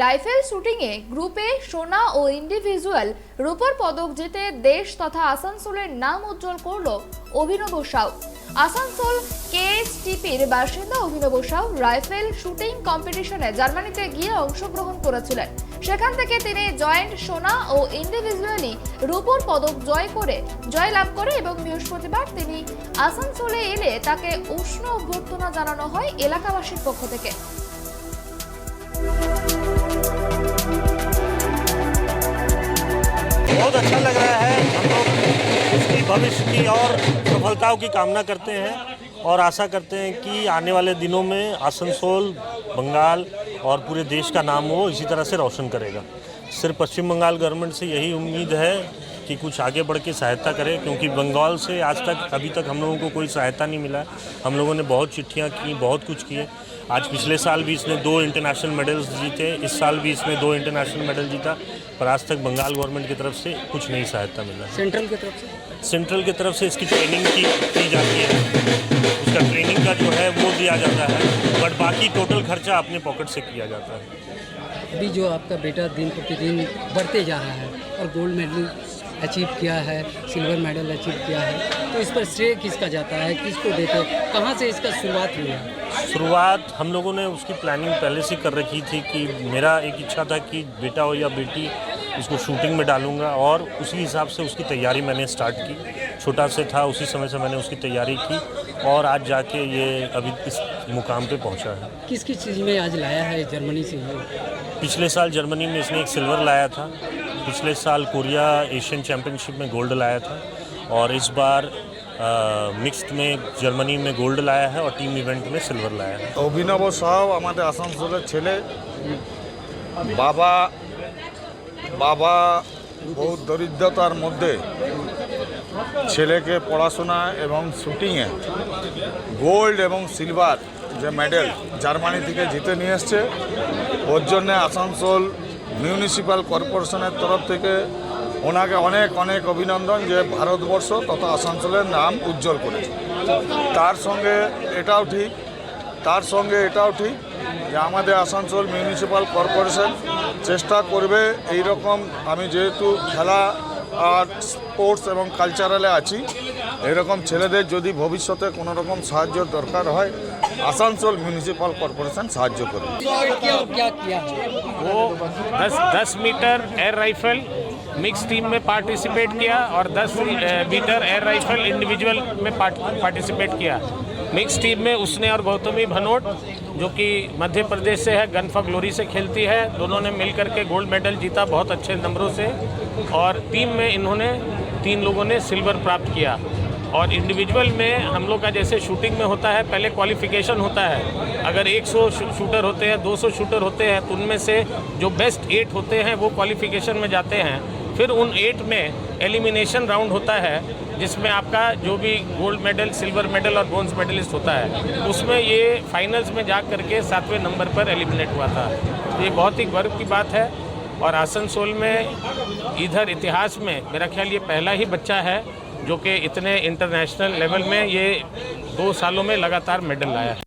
Rifle শুটিংয়ে গ্রুপে সোনা ও ইন্ডিভিজুয়াল রূপোর পদক জিতে দেশ তথা আসানসোলের নাম উজ্জ্বল করল অভিনব সাউ। আসানসোল কেএসটিপির বাসিন্দা অভিনব সাউ রাইফেল শুটিং কম্পিটিশনে জার্মানিতে গিয়ে অংশগ্রহণ করেছিলেন। সেখান থেকে তিনি জয়েন্ট সোনা ও ইন্ডিভিজুয়ালি রূপোর পদক জয় লাভ করে এবং বৃহস্পতিবার তিনি আসানসোলে এলে তাকে উষ্ণ অভ্যর্থনা জানানো হয় এলাকাবাসীর পক্ষ থেকে। बहुत अच्छा लग रहा है। हम लोग उसकी भविष्य की और सफलताओं की कामना करते हैं और आशा करते हैं कि आने वाले दिनों में आसनसोल बंगाल और पूरे देश का नाम वो इसी तरह से रोशन करेगा। सिर्फ पश्चिम बंगाल गवर्नमेंट से यही उम्मीद है कि कुछ आगे बढ़ के सहायता करे, क्योंकि बंगाल से आज तक अभी तक हम लोगों को कोई सहायता नहीं मिला। हम लोगों ने बहुत चिट्ठियाँ की, बहुत कुछ किए। आज पिछले साल भी इसने 2 इंटरनेशनल मेडल्स जीते, इस साल भी इसने 2 इंटरनेशनल मेडल जीता, पर आज तक बंगाल गवर्नमेंट की तरफ से कुछ नहीं सहायता मिला। सेंट्रल की तरफ से इसकी ट्रेनिंग की जाती है, उसका ट्रेनिंग का जो है वो दिया जाता है, बट बाकी टोटल खर्चा अपने पॉकेट से किया जाता है। अभी जो आपका बेटा दिन प्रतिदिन बढ़ते जा रहा है और गोल्ड मेडल अचीव किया है, सिल्वर मेडल अचीव किया है, तो इस पर श्रेय किसका जाता है, किसको देते हैं, कहाँ से इसका शुरुआत हुई है? शुरुआत हम लोगों ने उसकी प्लानिंग पहले से कर रखी थी कि मेरा एक इच्छा था कि बेटा हो या बेटी इसको शूटिंग में डालूंगा, और उसी हिसाब से उसकी तैयारी मैंने स्टार्ट की। छोटा से था उसी समय से मैंने उसकी तैयारी की और आज जाके ये अभी इस मुकाम पे पहुंचा है। किस किस चीज़ में आज लाया है जर्मनी से? पिछले साल जर्मनी में इसने एक सिल्वर लाया था, पिछले साल कोरिया एशियन चैम्पियनशिप में गोल्ड लाया था, और इस बार मिक्सड में जर्मनी में गोल्ड लाया है और टीम इवेंट में सिल्वर लाया है। অভিনব সাউ আমাদের আসানসোলের ছেলে। বাবা বহুত দরিদ্রতার মধ্যে ছেলেকে পড়াশোনা এবং শুটিংয়ে গোল্ড এবং সিলভার যে মেডেল জার্মানি থেকে জিতে নিয়ে এসছে, ওর জন্যে আসানসোল মিউনিসিপ্যাল কর্পোরেশনের তরফ থেকে ওনাকে অনেক অনেক অভিনন্দন যে ভারতবর্ষ তথা আসানসোলের নাম উজ্জ্বল করেছে। তার সঙ্গে এটাও ঠিক যে আমাদের আসানসোল মিউনিসিপ্যাল কর্পোরেশন চেষ্টা করবে এই রকম, আমি যেহেতু খেলা আর স্পোর্টস এবং কালচারালে আছি, এরকম ছেলেদের যদি ভবিষ্যতে কোনো রকম সাহায্য দরকার হয় আসানসোল মিউনিসিপ্যাল কর্পোরেশন সাহায্য করবে। वो 10 meter air rifle mix team में पार्टिसिपेट किया और 10 मीटर एयर राइफल इंडिविजुअल में पार्टिसिपेट किया। मिक्स टीम में उसने और गौतमी भनोट, जो कि मध्य प्रदेश से है, गन फॉर ग्लोरी से खेलती है, दोनों ने मिल करके गोल्ड मेडल जीता बहुत अच्छे नंबरों से। और टीम में इन्होंने 3 लोगों ने सिल्वर प्राप्त किया। और इंडिविजुअल में हम लोग का जैसे शूटिंग में होता है, पहले क्वालिफिकेशन होता है। अगर 100 शूटर होते हैं, 200 शूटर होते हैं, तो उनमें से जो बेस्ट 8 होते हैं वो क्वालिफिकेशन में जाते हैं। फिर उन 8 में एलिमिनेशन राउंड होता है, जिसमें आपका जो भी गोल्ड मेडल, सिल्वर मेडल और ब्रोंज मेडलिस्ट होता है, उसमें ये फाइनल्स में जा करके 7वें नंबर पर एलिमिनेट हुआ था। ये बहुत ही गर्व की बात है। और आसनसोल में इधर इतिहास में मेरा ख्याल ये पहला ही बच्चा है जो कि इतने इंटरनेशनल लेवल में ये 2 सालों में लगातार मेडल लाया है।